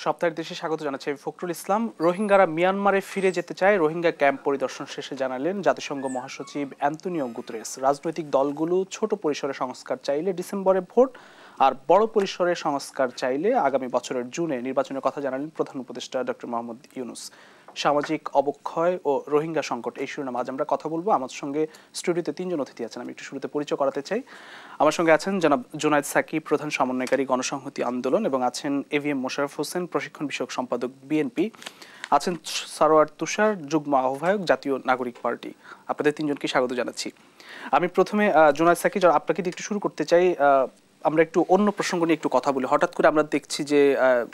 সপ্তাহের দেশে স্বাগত জানাচ্ছি আমি ফখরুল ইসলাম। রোহিঙ্গারা মিয়ানমারে ফিরে যেতে চায়, রোহিঙ্গা ক্যাম্প পরিদর্শন শেষে জানালেন জাতিসংঘ মহাসচিব অ্যান্তোনিও গুতেরেস। রাজনৈতিক দলগুলো ছোট পরিসরে সংস্কার চাইলে ডিসেম্বরে ভোট, আর বড় পরিসরে সংস্কার চাইলে আগামী বছরের জুনে নির্বাচনের কথা জানালেন প্রধান উপদেষ্টা ডক্টর মোহাম্মদ ইউনূস। সামাজিক অবক্ষয় ও রোহিঙ্গা সংকট এই শিরোনাম আজ আমরা কথা বলবো। আমার সঙ্গে স্টুডিওতে তিনজন অতিথি আছেন, আমি একটু শুরুতে পরিচয় করাতে চাই। আমার সঙ্গে আছেন জনাব জুনায়েদ সাকি, প্রধান সমন্বয়কারী গণসংহতি আন্দোলন, এবং আছেন এভিএম মোশাররফ হোসেন, প্রশিক্ষণ বিষয়ক সম্পাদক বিএনপি, আছেন সারোয়ার তুষার, যুগ্ম আহ্বায়ক জাতীয় নাগরিক পার্টি। আপনাদের তিনজনকে স্বাগত জানাচ্ছি। আমি প্রথমে জুনায়েদ সাকি, আপনাকে দিয়ে একটু শুরু করতে চাই। আমরা একটু অন্য প্রসঙ্গ নিয়ে একটু কথা বলি। হঠাৎ করে আমরা দেখছি যে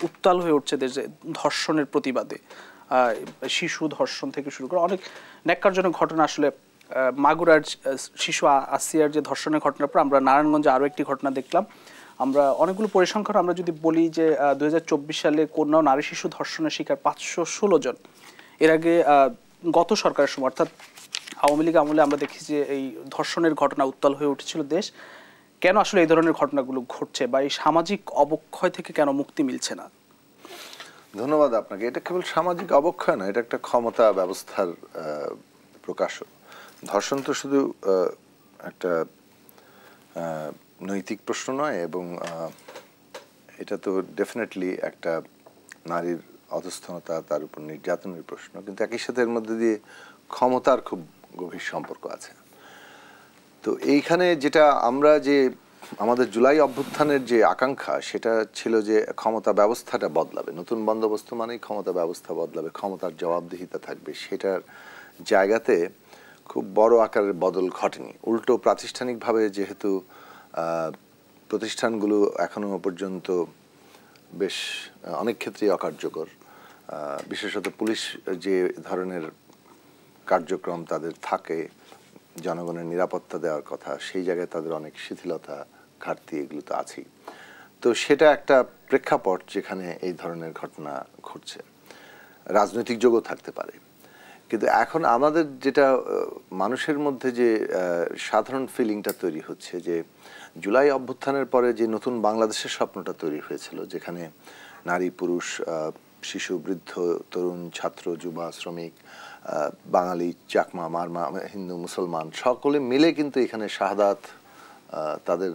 উত্তাল হয়ে উঠছে দেশে ধর্ষণের প্রতিবাদে, শিশু ধর্ষণ থেকে শুরু করে অনেক ন্যাক্কারজনক ঘটনা। আসলে মাগুরার শিশু আসিয়ার যে ধর্ষণের ঘটনার পর আমরা নারায়ণগঞ্জে আরও একটি ঘটনা দেখলাম। আমরা অনেকগুলো পরিসংখ্যান আমরা যদি বলি যে 2024 সালে কন্যা ও নারী শিশু ধর্ষণের শিকার 516 জন। এর আগে গত সরকারের সময় অর্থাৎ আওয়ামী লীগ আমলে আমরা দেখি যে এই ধর্ষণের ঘটনা উত্তাল হয়ে উঠেছিল দেশ। কেন আসলে এই ধরনের ঘটনাগুলো ঘটছে, বা এই সামাজিক অবক্ষয় থেকে কেন মুক্তি মিলছে না? ধন্যবাদ আপনাকে। এটা কেবল সামাজিক অবক্ষয় না, এটা একটা ক্ষমতা ব্যবস্থার প্রকাশও। ধর্ষণ তো শুধু একটা নৈতিক প্রশ্ন নয়, এবং এটা তো ডেফিনেটলি একটা নারীর অধস্থনতা, তার উপর নির্যাতনের প্রশ্ন, কিন্তু একই সাথে এর মধ্যে দিয়ে ক্ষমতার খুব গভীর সম্পর্ক আছে। তো এইখানে যেটা আমরা যে আমাদের জুলাই অভ্যুত্থানের যে আকাঙ্ক্ষা, সেটা ছিল যে ক্ষমতা ব্যবস্থাটা বদলাবে, নতুন বন্দোবস্ত মানেই ক্ষমতা ব্যবস্থা বদলাবে, ক্ষমতার জবাবদিহিতা থাকবে। সেটার জায়গাতে খুব বড় আকারের বদল ঘটেনি। উল্টো প্রাতিষ্ঠানিকভাবে যেহেতু প্রতিষ্ঠানগুলো এখনো পর্যন্ত বেশ অনেক ক্ষেত্রেই অকার্যকর, বিশেষত পুলিশ যে ধরনের কার্যক্রম তাদের থাকে জনগণের নিরাপত্তা দেওয়ার কথা, সেই জায়গায় তাদের অনেক শিথিলতা, ঘাটতি এগুলো তো আছেই। তো সেটা একটা প্রেক্ষাপট যেখানে এই ধরনের ঘটনা ঘটছে। রাজনৈতিক যোগও থাকতে পারে, কিন্তু এখন আমাদের যেটা মানুষের মধ্যে যে সাধারণ ফিলিংটা তৈরি হচ্ছে, যে জুলাই অভ্যুত্থানের পরে যে নতুন বাংলাদেশের স্বপ্নটা তৈরি হয়েছিল, যেখানে নারী পুরুষ, শিশু বৃদ্ধ তরুণ ছাত্র যুবা শ্রমিক, বাঙালি চাকমা মারমা হিন্দু মুসলমান সকলে মিলে কিন্তু এখানে শাহাদাত, তাদের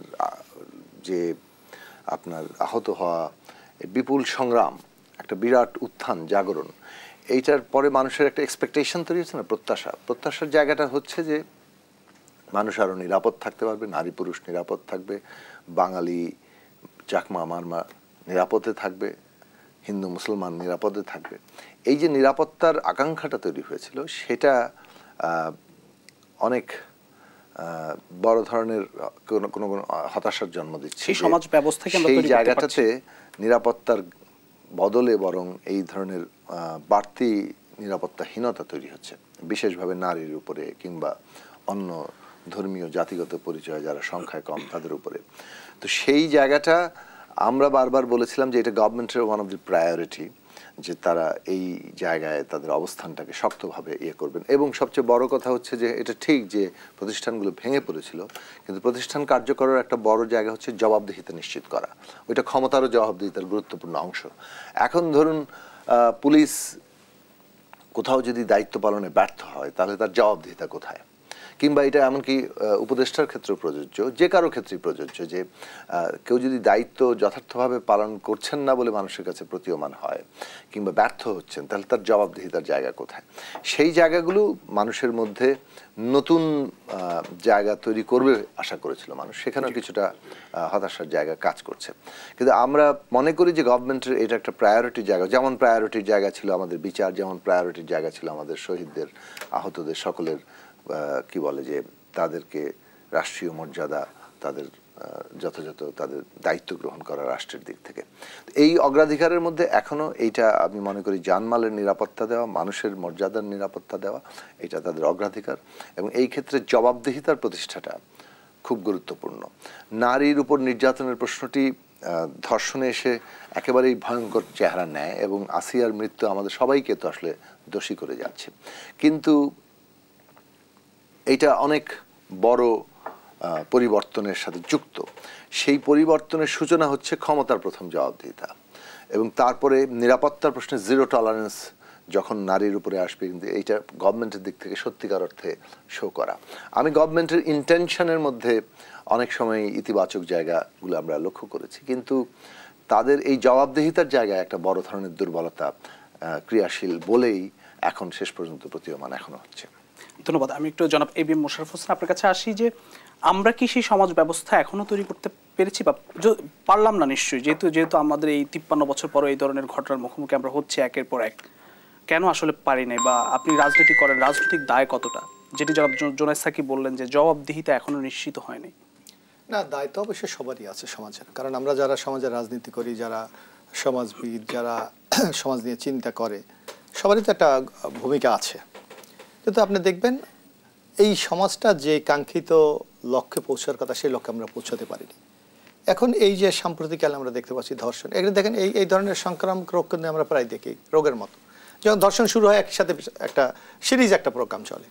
যে আপনার আহত হওয়া, বিপুল সংগ্রাম, একটা বিরাট উত্থান জাগরণ, এইটার পরে মানুষের একটা এক্সপেকটেশন তৈরি হচ্ছে না, প্রত্যাশার জায়গাটা হচ্ছে যে মানুষ আরও নিরাপদ থাকতে পারবে, নারী পুরুষ নিরাপদ থাকবে, বাঙালি চাকমা মারমা নিরাপদে থাকবে, হিন্দু মুসলমান নিরাপদে থাকবে। এই যে নিরাপত্তার আকাঙ্ক্ষাটা তৈরি হয়েছিল, সেটা অনেক বড় ধরনের কোনো কোনো হতাশার জন্ম দিচ্ছে। সমাজ ব্যবস্থাকে সেই জায়গাটাতে নিরাপত্তার বদলে বরং এই ধরনের বাড়তি নিরাপত্তাহীনতা তৈরি হচ্ছে, বিশেষভাবে নারীর উপরে কিংবা অন্য ধর্মীয় জাতিগত পরিচয় যারা সংখ্যায় কম তাদের উপরে। তো সেই জায়গাটা আমরা বারবার বলেছিলাম যে এটা গভর্নমেন্টের ওয়ান অফ দি প্রায়োরিটি, যে তারা এই জায়গায় তাদের অবস্থানটাকে শক্তভাবে করবেন। এবং সবচেয়ে বড় কথা হচ্ছে যে এটা ঠিক যে প্রতিষ্ঠানগুলো ভেঙে পড়েছিল, কিন্তু প্রতিষ্ঠান কার্যকরের একটা বড় জায়গা হচ্ছে জবাবদিহিতা নিশ্চিত করা। ওইটা ক্ষমতারও জবাবদিহিতার গুরুত্বপূর্ণ অংশ। এখন ধরুন পুলিশ কোথাও যদি দায়িত্ব পালনে ব্যর্থ হয়, তাহলে তার জবাবদিহিতা কোথায়? কিংবা এটা এমনকি উপদেষ্টার ক্ষেত্রেও প্রযোজ্য, যে কারো ক্ষেত্রেই প্রযোজ্য, যে কেউ যদি দায়িত্ব যথার্থভাবে পালন করছেন না বলে মানুষের কাছে প্রতীয়মান হয় কিংবা ব্যর্থ হচ্ছেন, তাহলে তার জবাবদিহিতার জায়গা কোথায়? সেই জায়গাগুলো মানুষের মধ্যে নতুন জায়গা তৈরি করবে আশা করেছিল মানুষ, সেখানেও কিছুটা হতাশার জায়গা কাজ করছে। কিন্তু আমরা মনে করি যে গভর্নমেন্টের এটা একটা প্রায়োরিটি জায়গা, যেমন প্রায়োরিটির জায়গা ছিল আমাদের বিচার, যেমন প্রায়োরিটির জায়গা ছিল আমাদের শহীদদের, আহতদের সকলের কি বলে যে তাদেরকে রাষ্ট্রীয় মর্যাদা, তাদের যথাযথ তাদের দায়িত্ব গ্রহণ করা রাষ্ট্রের দিক থেকে। এই অগ্রাধিকারের মধ্যে এখনো এইটা আমি মনে করি জানমালের নিরাপত্তা দেওয়া, মানুষের মর্যাদার নিরাপত্তা দেওয়া, এটা তাদের অগ্রাধিকার। এবং এই ক্ষেত্রে জবাবদিহিতার প্রতিষ্ঠাটা খুব গুরুত্বপূর্ণ। নারীর উপর নির্যাতনের প্রশ্নটি ধর্ষণে এসে একেবারেই ভয়ঙ্কর চেহারা নেয়, এবং আসিয়ার মৃত্যু আমাদের সবাইকে তো আসলে দোষী করে যাচ্ছে। কিন্তু এটা অনেক বড় পরিবর্তনের সাথে যুক্ত। সেই পরিবর্তনের সূচনা হচ্ছে ক্ষমতার প্রথম জবাবদিহিতা। এবং তারপরে নিরাপত্তার প্রশ্নে জিরো টলারেন্স যখন নারীর উপরে আসবে, কিন্তু এইটা গভর্নমেন্টের দিক থেকে সত্যিকার অর্থে শো করা। আমি গভর্নমেন্টের ইন্টেনশনের মধ্যে অনেক সময় ইতিবাচক জায়গাগুলো আমরা লক্ষ্য করেছি, কিন্তু তাদের এই জবাবদিহিতার জায়গায় একটা বড় ধরনের দুর্বলতা ক্রিয়াশীল বলেই এখন শেষ পর্যন্ত প্রতীয়মান এখনো হচ্ছে। ধন্যবাদ। আমি একটু জনাব A B M Mosharraf Hossain আপনার কাছে আসি, যে আমরা কি সেই সমাজ ব্যবস্থা এখনো তৈরি করতে পেরেছি বা পারলাম না? নিশ্চয়ই, যেহেতু আমাদের এই 53 বছর পরে এই ধরনের ঘটনার মুখোমুখি আমরা হচ্ছে একের পর এক, কেন আসলে পারি নাই? বা আপনি রাজনীতি করেন, রাজনৈতিক দায় কতটা, যেটি জনাব জোনায়েদ সাকি বললেন যে জবাবদিহিতা এখনো নিশ্চিত হয়নি? না, দায়িত্ব অবশ্যই সবারই আছে সমাজের, কারণ আমরা যারা সমাজের রাজনীতি করি, যারা সমাজবিদ, যারা সমাজ নিয়ে চিন্তা করে, সবারই তো একটা ভূমিকা আছে। কিন্তু আপনি দেখবেন এই সমাজটা যে কাঙ্ক্ষিত লক্ষ্যে পৌঁছার কথা, সেই লক্ষ্যে আমরা পৌঁছাতে পারিনি। এখন এই যে সাম্প্রতিককালে আমরা দেখতে পাচ্ছি ধর্ষণ, এগুলো দেখেন এই ধরনের সংক্রামক রোগ কিন্তু আমরা প্রায় দেখি রোগের মতো। যখন ধর্ষণ শুরু হয় একসাথে একটা সিরিজ একটা প্রোগ্রাম চলে,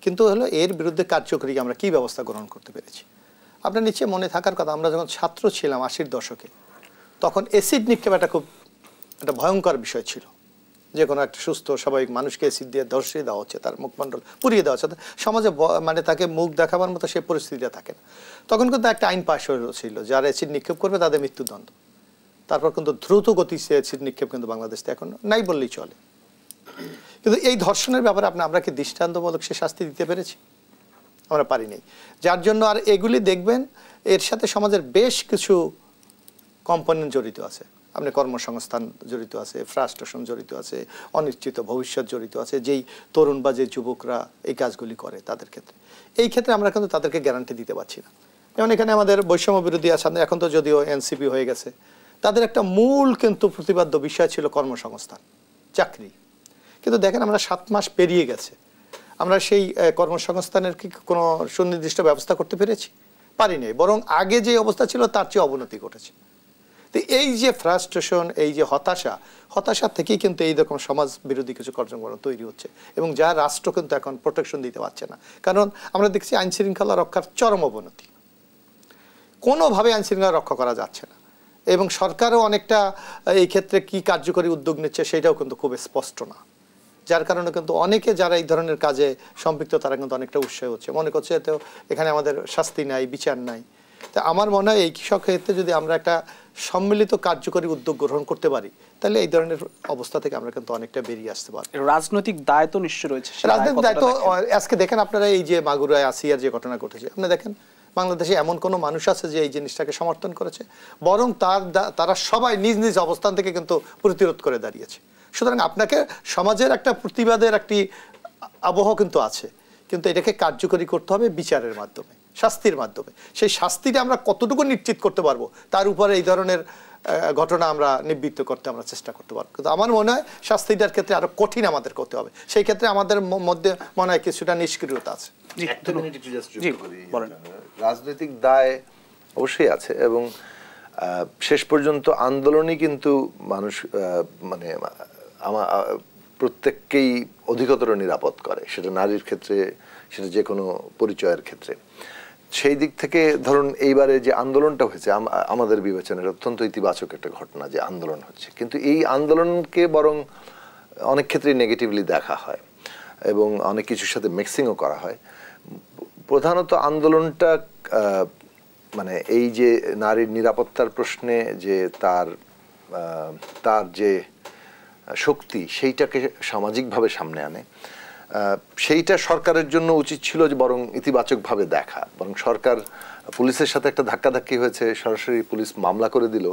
কিন্তু হলো এর বিরুদ্ধে কার্যকরী আমরা কী ব্যবস্থা গ্রহণ করতে পেরেছি। আপনার নিশ্চয়ই মনে থাকার কথা, আমরা যখন ছাত্র ছিলাম 80-র দশকে, তখন অ্যাসিড নিক্ষেপ একটা ভয়ঙ্কর বিষয় ছিল। যে কোনো একটা সুস্থ স্বাভাবিক মানুষকে অ্যাসিড দিয়ে ধর্ষিয়ে দেওয়া হচ্ছে, তার মুখমণ্ডল পুড়িয়ে দেওয়া হচ্ছে, সমাজে মানে তাকে মুখ দেখাবার মতো সে পরিস্থিতিটা থাকে না। তখন কিন্তু একটা আইন পাশ হয়েছিল, যারা অ্যাসিড নিক্ষেপ করবে তাদের মৃত্যুদণ্ড। তারপর কিন্তু দ্রুত গতিতে অ্যাসিড নিক্ষেপ কিন্তু বাংলাদেশে এখন নাই বললেই চলে। কিন্তু এই ধর্ষণের ব্যাপারে আমরা কি দৃষ্টান্তমূলক সে শাস্তি দিতে পেরেছি? আমরা পারিনি। যার জন্য আর এগুলি দেখবেন এর সাথে সমাজের বেশ কিছু কম্পোনেন্ট জড়িত আছে। আপনি কর্মসংস্থান জড়িত আছে, ফ্রাস্ট্রেশন জড়িত আছে, অনিশ্চিত ভবিষ্যৎ জড়িত আছে, যেই তরুণ বা যে যুবকরা এই কাজগুলি করে তাদের ক্ষেত্রে। এই ক্ষেত্রে আমরা কিন্তু তাদেরকে গ্যারান্টি দিতে পারছি না। যেমন এখানে আমাদের বৈষম্য বিরোধী আছে, এখন তো যদিও এনসিপি হয়ে গেছে, তাদের একটা মূল কিন্তু প্রতিপাদ্য বিষয় ছিল কর্মসংস্থান, চাকরি। কিন্তু দেখেন আমরা 7 মাস পেরিয়ে গেছে, আমরা সেই কর্মসংস্থানের কি কোনো সুনির্দিষ্ট ব্যবস্থা করতে পেরেছি? পারিনি, বরং আগে যে অবস্থা ছিল তার চেয়ে অবনতি ঘটেছে। তো এই যে ফ্রাস্ট্রেশন, এই যে হতাশা থেকেই কিন্তু এইরকম সমাজ বিরোধী কিছু কার্যক্রম তৈরি হচ্ছে, এবং যা রাষ্ট্র কিন্তু এখন প্রোটেকশন দিতে পারছে না। কারণ আমরা দেখছি আইন শৃঙ্খলা রক্ষার চরম অবনতি, কোনোভাবে আইন শৃঙ্খলা রক্ষা করা যাচ্ছে না, এবং সরকারও অনেকটা এই ক্ষেত্রে কি কার্যকরী উদ্যোগ নিচ্ছে সেটাও কিন্তু খুব স্পষ্ট না। যার কারণে কিন্তু অনেকে যারা এই ধরনের কাজে সম্পৃক্ত তারা কিন্তু অনেকটা উৎসাহ হচ্ছে, মনে করছে তো এখানে আমাদের শাস্তি নাই, বিচার নাই। তা আমার মনে হয় এই কৃষক ক্ষেত্রে যদি আমরা একটা সম্মিলিত কার্যকরী উদ্যোগ গ্রহণ করতে পারি, তাহলে এই ধরনের অবস্থা থেকে আমরা কিন্তু অনেকটা বেরিয়ে আসতে পারি। রাজনৈতিক দায় তো নিশ্চয় রয়েছে। রাজনৈতিক দায়িত্ব আজকে দেখেন আপনারা, এই যে মাগুরায় আসিয়ার যে ঘটনা ঘটেছে, আপনি দেখেন বাংলাদেশে এমন কোনো মানুষ আছে যে এই জিনিসটাকে সমর্থন করেছে? বরং তারা সবাই নিজ নিজ অবস্থান থেকে কিন্তু প্রতিরোধ করে দাঁড়িয়েছে। সুতরাং আপনাকে সমাজের একটা প্রতিবাদের একটি আবহ কিন্তু আছে, কিন্তু এটাকে কার্যকরী করতে হবে বিচারের মাধ্যমে, শাস্তির মাধ্যমে। সেই শাস্তিটা আমরা কতটুকু নিশ্চিত করতে পারবো তার উপরে এই ধরনের ঘটনা আমরা নিবৃত্ত করতে আমরা চেষ্টা করতে পারবো। কিন্তু আমার মনে হয় শাস্তিটার ক্ষেত্রে আরো কঠিন আমাদের করতে হবে। সেই ক্ষেত্রে আমাদের মধ্যে মনে হয় কিছুটা নিষ্ক্রিয়তা আছে। রাজনৈতিক দায় অবশ্যই আছে, এবং শেষ পর্যন্ত আন্দোলনই কিন্তু মানুষ মানে প্রত্যেককেই অধিকতর নিরাপদ করে, সেটা নারীর ক্ষেত্রে, সেটা যে কোনো পরিচয়ের ক্ষেত্রে। সেই দিক থেকে ধরুন এইবারে যে আন্দোলনটা হয়েছে আমাদের বিবেচনায় অত্যন্ত ইতিবাচক একটা ঘটনা যে আন্দোলন হচ্ছে, কিন্তু এই আন্দোলনকে বরং অনেক ক্ষেত্রে নেগেটিভলি দেখা হয় এবং অনেক কিছুর সাথে মিক্সিংও করা হয়। প্রধানত আন্দোলনটা মানে এই যে নারীর নিরাপত্তার প্রশ্নে যে তার যে শক্তি সেইটাকে সামাজিকভাবে সামনে আনে, সেইটা সরকারের জন্য উচিত ছিল যে বরং ইতিবাচকভাবে দেখা। বরং সরকার পুলিশের সাথে একটা ধাক্কাধাক্কি হয়েছে, সরাসরি পুলিশ মামলা করে দিল,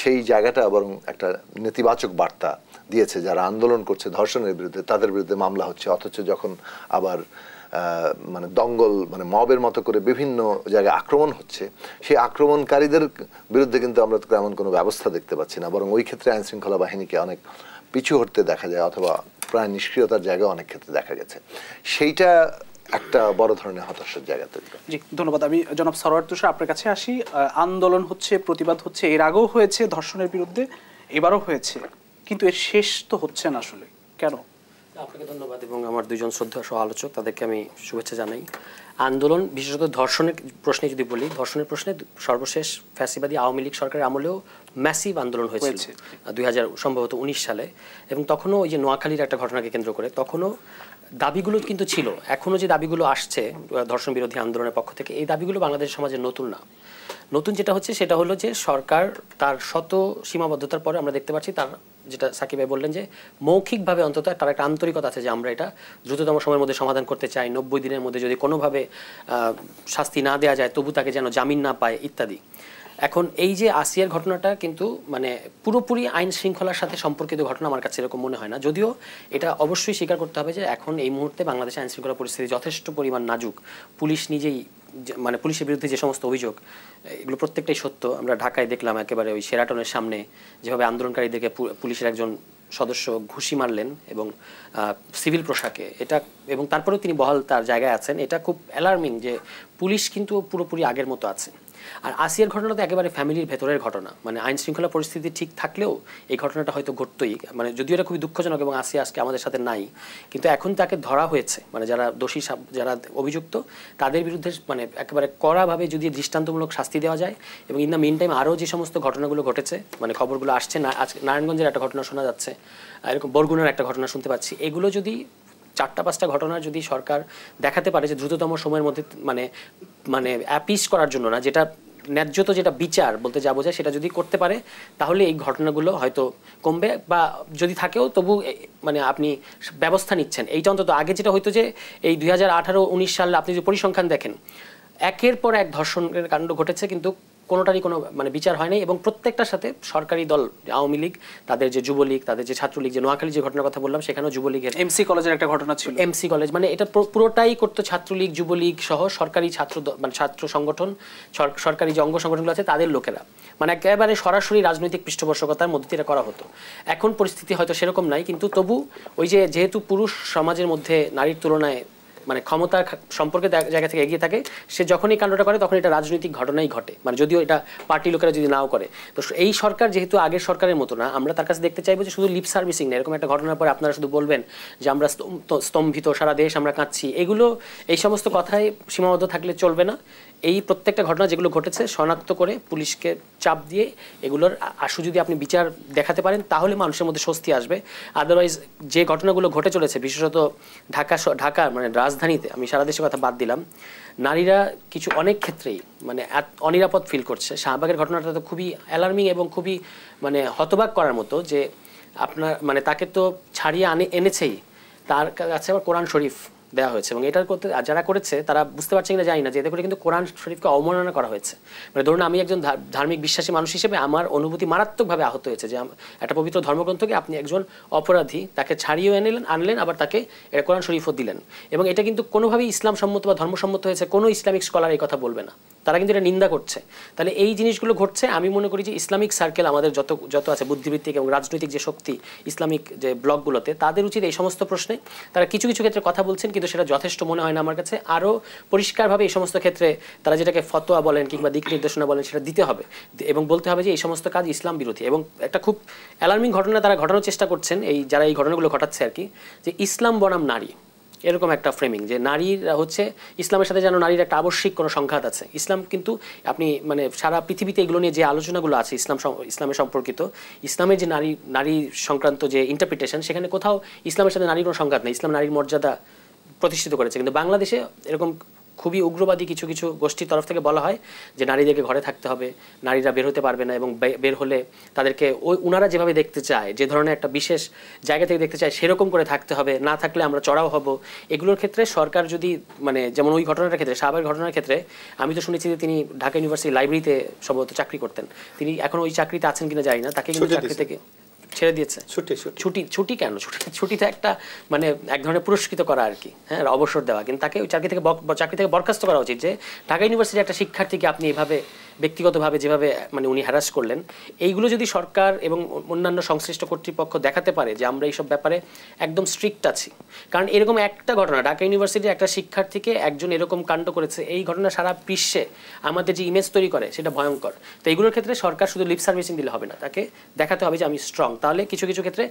সেই জায়গাটা বরং একটা নেতিবাচক বার্তা দিয়েছে। যারা আন্দোলন করছে ধর্ষণের বিরুদ্ধে তাদের বিরুদ্ধে মামলা হচ্ছে, অথচ যখন আবার মানে দঙ্গল মানে মবের মতো করে বিভিন্ন জায়গায় আক্রমণ হচ্ছে, সেই আক্রমণকারীদের বিরুদ্ধে কিন্তু আমরা তেমন কোনো ব্যবস্থা দেখতে পাচ্ছি না, বরং ওই ক্ষেত্রে আইন শৃঙ্খলা বাহিনীকে অনেক পিছু হটতে দেখা যায়, অথবা প্রায় নিষ্ক্রিয়তার জায়গা অনেক ক্ষেত্রে দেখা গেছে। সেইটা একটা বড় ধরনের হতাশার জায়গা তৈরি করে। জি, ধন্যবাদ। আমি জনাব সরোয়ার তুষার আপনার কাছে আসি। আন্দোলন হচ্ছে, প্রতিবাদ হচ্ছে, এর আগেও হয়েছে ধর্ষণের বিরুদ্ধে, এবারও হয়েছে, কিন্তু এর শেষ তো হচ্ছে না আসলে, কেন? আপনাকে ধন্যবাদ এবং আমার দুইজন শ্রদ্ধেয় সহ আলোচক তাদেরকে আমি শুভেচ্ছা জানাই। আন্দোলন বিশেষত ধর্ষণের প্রশ্নে যদি বলি, ধর্ষণের প্রশ্নে সর্বশেষ ফ্যাসিবাদী আওয়ামী লীগ সরকারের আমলেও ম্যাসিভ আন্দোলন হয়েছিল 2019 সালে, এবং তখনও ওই যে নোয়াখালীর একটা ঘটনাকে কেন্দ্র করে তখনও দাবিগুলো কিন্তু ছিল। এখনও যে দাবিগুলো আসছে ধর্ষণ বিরোধী আন্দোলনের পক্ষ থেকে, এই দাবিগুলো বাংলাদেশ সমাজে নতুন না। নতুন যেটা হচ্ছে সেটা হলো যে সরকার তার শত সীমাবদ্ধতার পরে আমরা দেখতে পাচ্ছি তার, যেটা সাকিব ভাই বললেন যে মৌখিকভাবে অন্তত তার একটা আন্তরিকতা আছে যে আমরা এটা দ্রুততম সময়ের মধ্যে সমাধান করতে চাই, 90 দিনের মধ্যে যদি কোনোভাবে শাস্তি না দেওয়া যায় তবু তাকে যেন জামিন না পায় ইত্যাদি। এখন এই যে আসিয়ার ঘটনাটা কিন্তু মানে পুরোপুরি আইন শৃঙ্খলার সাথে সম্পর্কিত ঘটনা আমার কাছে এরকম মনে হয় না, যদিও এটা অবশ্যই স্বীকার করতে হবে যে এখন এই মুহূর্তে বাংলাদেশে আইন শৃঙ্খলা পরিস্থিতি যথেষ্ট পরিমাণ নাজুক। পুলিশ নিজেই মানে পুলিশের বিরুদ্ধে যে সমস্ত অভিযোগ এগুলো প্রত্যেকটাই সত্য। আমরা ঢাকায় দেখলাম একেবারে ওই শেরাটনের সামনে যেভাবে আন্দোলনকারীদেরকে পুলিশের একজন সদস্য ঘুষি মারলেন এবং সিভিল পোশাকে, এটা এবং তারপরেও তিনি বহাল তার জায়গায় আছেন। এটা খুব অ্যালার্মিং যে পুলিশ কিন্তু পুরোপুরি আগের মতো আছে। আর আসিয়ার ঘটনা তো একেবারে ফ্যামিলির ভেতরের ঘটনা, মানে আইন শৃঙ্খলা পরিস্থিতি ঠিক থাকলেও এই ঘটনাটা হয়তো ঘটতোই, মানে যদিও এটা খুবই দুঃখজনক এবং আসিয়া আজকে আমাদের সাথে নাই, কিন্তু এখন তাকে ধরা হয়েছে, মানে যারা দোষী যারা অভিযুক্ত তাদের বিরুদ্ধে মানে একেবারে কড়াভাবে যদি দৃষ্টান্তমূলক শাস্তি দেওয়া যায়। এবং ইন দ্য মিন টাইম আরও যে সমস্ত ঘটনাগুলো ঘটেছে, মানে খবরগুলো আসছে না, আজকে নারায়ণগঞ্জের একটা ঘটনা শোনা যাচ্ছে, এরকম বরগুনার একটা ঘটনা শুনতে পাচ্ছি, এগুলো যদি 4-5টা ঘটনা যদি সরকার দেখাতে পারে যে দ্রুততম সময়ের মধ্যে মানে মানে অ্যাপিস করার জন্য না, যেটা ন্যায্যত যেটা বিচার বলতে যা বোঝায় সেটা যদি করতে পারে তাহলে এই ঘটনাগুলো হয়তো কমবে, বা যদি থাকেও তবু মানে আপনি ব্যবস্থা নিচ্ছেন। এইটা অন্তত আগে যেটা হয়তো যে এই 2018-19 সালে আপনি যদি পরিসংখ্যান দেখেন একের পর এক ধর্ষণের কাণ্ড ঘটেছে কিন্তু কোনোটারই কোনো মানে বিচার হয়নি, এবং প্রত্যেকটার সাথে সরকারি দল আওয়ামী লীগ, তাদের যে যুবলীগ, তাদের যে ছাত্রলীগ, যে নোয়াখালী যে ঘটনার কথা বললাম সেখানেও যুবলীগের এমসি কলেজের একটা ঘটনা ছিল, এমসি কলেজ, মানে এটা পুরোটাই করতো ছাত্রলীগ, যুবলীগ সহ সরকারি ছাত্র মানে ছাত্র সংগঠন, সরকারি যে অঙ্গ সংগঠনগুলো আছে তাদের লোকেরা, মানে একেবারে সরাসরি রাজনৈতিক পৃষ্ঠপোষকতার মধ্যে এটা করা হতো। এখন পরিস্থিতি হয়তো সেরকম নাই, কিন্তু তবু ওই যে যেহেতু পুরুষ সমাজের মধ্যে নারীর তুলনায় মানে ক্ষমতা সম্পর্কে জায়গা থেকে এগিয়ে থাকে, সে যখনই কাণ্ডটা করে তখন এটা রাজনৈতিক ঘটনাই ঘটে, মানে যদিও এটা পার্টি লোকেরা যদি নাও করে। তো এই সরকার যেহেতু আগের সরকারের মতো না, আমরা তার কাছে দেখতে চাইবো যে শুধু লিপ সার্ভিসিং না, এরকম একটা ঘটনার পরে আপনারা শুধু বলবেন যে আমরা স্তম্ভিত, সারা দেশ আমরা কাঁদছি, এগুলো এই সমস্ত কথায় সীমাবদ্ধ থাকলে চলবে না। এই প্রত্যেকটা ঘটনা যেগুলো ঘটেছে শনাক্ত করে পুলিশকে চাপ দিয়ে এগুলোর আশু যদি আপনি বিচার দেখাতে পারেন তাহলে মানুষের মধ্যে স্বস্তি আসবে। আদারওয়াইজ যে ঘটনাগুলো ঘটে চলেছে বিশেষত ঢাকা মানে রাজধানীতে, আমি সারা দেশের কথা বাদ দিলাম, নারীরা কিছু অনেক ক্ষেত্রেই মানে অনিরাপদ ফিল করছে। শাহবাগের ঘটনাটা তো খুবই অ্যালার্মিং এবং খুবই মানে হতবাক করার মতো যে আপনার মানে তাকে তো ছাড়িয়ে এনেছেই, তার কাছে আবার কোরআন শরীফ দেওয়া হয়েছে, এবং এটা করতে যারা করেছে তারা বুঝতে পারছে কিনা জানি না যে এতে করে কিন্তু কোরআন শরীফকে অবমাননা করা হয়েছে। মানে ধরুন আমি একজন ধার্মিক বিশ্বাসী মানুষ হিসেবে আমার অনুভূতি মারাত্মকভাবে আহত হয়েছে যে একটা পবিত্র ধর্মগ্রন্থকে আপনি একজন অপরাধী তাকে ছাড়িয়েও আনলেন আবার তাকে এটা কোরআন শরীফও দিলেন, এবং এটা কিন্তু কোনোভাবেই ইসলাম সম্মত বা ধর্মসম্মত হয়েছে, কোনো ইসলামিক স্কলার এই কথা বলবে না, তারা কিন্তু এটা নিন্দা করছে। তাহলে এই জিনিসগুলো ঘটছে, আমি মনে করি যে ইসলামিক সার্কেল আমাদের যত আছে বুদ্ধিবৃত্তিক এবং রাজনৈতিক যে শক্তি ইসলামিক যে ব্লকগুলোতে, তাদের উচিত এই সমস্ত প্রশ্নে তারা কিছু কিছু ক্ষেত্রে কথা বলছেন কিন্তু সেটা যথেষ্ট মনে হয় না আমার কাছে। আরও পরিষ্কারভাবে এই সমস্ত ক্ষেত্রে তারা যেটাকে ফতোয়া বলেন কিংবা দিক নির্দেশনা বলেন সেটা দিতে হবে, এবং বলতে হবে যে এই সমস্ত কাজ ইসলাম বিরোধী। এবং একটা খুব অ্যালার্মিং ঘটনা তারা ঘটানোর চেষ্টা করছেন, এই যারা এই ঘটনাগুলো ঘটাচ্ছে আর কি, যে ইসলাম বনাম নারী, এরকম একটা ফ্রেমিং যে নারীরা হচ্ছে ইসলামের সাথে যেন নারীর একটা আবশ্যিক কোনো সংঘাত আছে। ইসলাম কিন্তু আপনি মানে সারা পৃথিবীতে এগুলো নিয়ে যে আলোচনাগুলো আছে ইসলামের সম্পর্কিত, ইসলামের যে নারী সংক্রান্ত যে ইন্টারপ্রিটেশন, সেখানে কোথাও ইসলামের সাথে নারীর কোনো সংঘাত নেই, ইসলাম নারীর মর্যাদা প্রতিষ্ঠিত করেছে। কিন্তু বাংলাদেশে এরকম খুবই উগ্রবাদী কিছু কিছু গোষ্ঠীর তরফ থেকে বলা হয় যে নারীদেরকে ঘরে থাকতে হবে, নারীরা বের হতে পারবে না, এবং বের হলে তাদেরকে ওনারা যেভাবে দেখতে চায়, যে ধরনের একটা বিশেষ জায়গা থেকে দেখতে চায় সেরকম করে থাকতে হবে, না থাকলে আমরা চড়াও হব। এগুলোর ক্ষেত্রে সরকার যদি মানে যেমন ওই ঘটনাটার ক্ষেত্রে, শাহবাগের ঘটনার ক্ষেত্রে আমি তো শুনেছি যে তিনি ঢাকা ইউনিভার্সিটি লাইব্রেরিতে সম্ভবত চাকরি করতেন, তিনি এখন ওই চাকরিতে আছেন কিনা জানি না, তাকে কিন্তু চাকরি থেকে ছেড়ে দিয়েছে। ছুটি কেন? ছুটিটা একটা মানে এক ধরনের পুরস্কৃত করা আর কি, হ্যাঁ, অবসর দেওয়া, কিন্তু তাকে ওই চাকরি থেকে বরখাস্ত করা উচিত। যে ঢাকা ইউনিভার্সিটির একটা শিক্ষার্থীকে আপনি এভাবে ব্যক্তিগতভাবে যেভাবে মানে উনি হ্যারাস করলেন, এইগুলো যদি সরকার এবং অন্যান্য সংশ্লিষ্ট কর্তৃপক্ষ দেখাতে পারে যে আমরা এইসব ব্যাপারে একদম স্ট্রিক্ট আছি। কারণ এরকম একটা ঘটনা, ঢাকা ইউনিভার্সিটির একটা শিক্ষার্থীকে একজন এরকম কাণ্ড করেছে, এই ঘটনা সারা বিশ্বে আমাদের যে ইমেজ তৈরি করে সেটা ভয়ঙ্কর। তো এইগুলোর ক্ষেত্রে সরকার শুধু লিপ সার্ভিসিং দিলে হবে না, তাকে দেখাতে হবে যে আমি স্ট্রং। তাহলে কিছু কিছু ক্ষেত্রে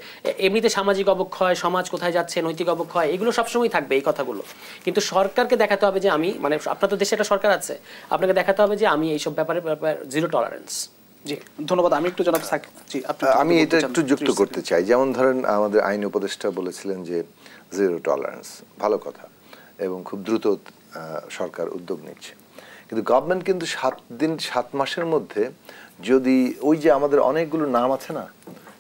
এমনিতে সামাজিক অবক্ষয়, সমাজ কোথায় যাচ্ছে, নৈতিক অবক্ষয়, এগুলো সবসময় থাকবে এই কথাগুলো, কিন্তু সরকারকে দেখাতে হবে যে আমি, মানে আপনার তো দেশে একটা সরকার আছে, আপনাকে দেখাতে হবে যে আমি এইসব ব্যাপারে জিরো টলারেন্স। জি ধন্যবাদ। আমি একটু জনাব সাকিব, জি আমি এটা একটু যুক্ত করতে চাই। যেমন ধরেন আমাদের আইন উপদেষ্টা বলেছিলেন যে জিরো টলারেন্স, ভালো কথা, এবং খুব দ্রুত সরকার উদ্যোগ নিচ্ছে। কিন্তু গভর্নমেন্ট কিন্তু 7 মাসের মধ্যে যদি ওই যে আমাদের অনেকগুলো নাম আছে না,